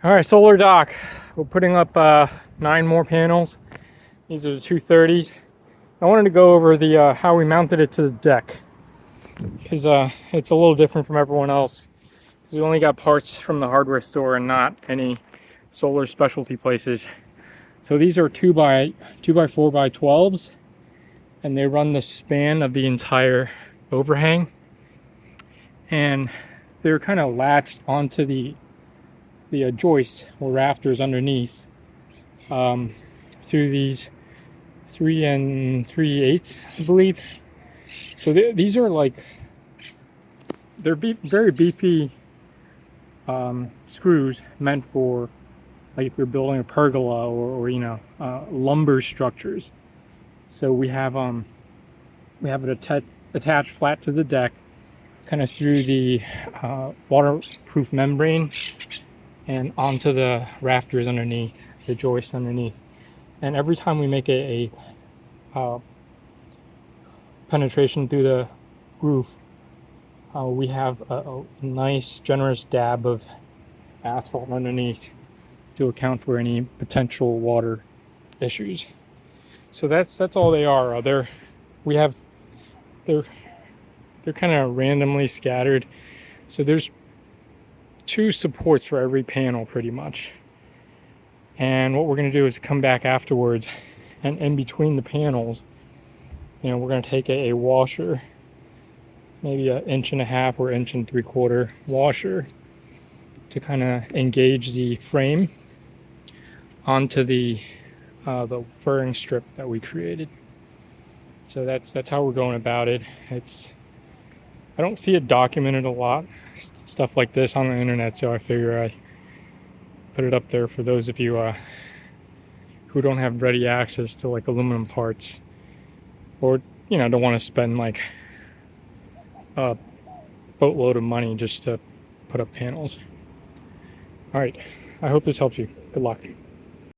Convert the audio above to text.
All right, solar dock. We're putting up 9 more panels. These are the 230s. I wanted to go over the how we mounted it to the deck because it's a little different from everyone else. Because we only got parts from the hardware store and not any solar specialty places. So these are 2x4x12s, and they run the span of the entire overhang, and they're kind of latched onto the joists or rafters underneath through these 3 3/8, I believe. So these are like, they're very beefy screws meant for, like, if you're building a pergola or lumber structures. So we have it attached flat to the deck, kind of through the waterproof membrane and onto the rafters underneath, the joist underneath. And every time we make a penetration through the roof, we have a nice generous dab of asphalt underneath to account for any potential water issues. So that's all they are. They're kind of randomly scattered. So there's 2 supports for every panel pretty much. And what we're going to do is come back afterwards, and in between the panels, we're going to take a washer, maybe 1.5 or 1.75 washer, to kind of engage the frame onto the furring strip that we created. So that's how we're going about it. I don't see it documented a lot, stuff like this on the internet, so I figure I put it up there for those of you who don't have ready access to like aluminum parts, or don't want to spend like a boatload of money just to put up panels. All right, I hope this helps you. Good luck.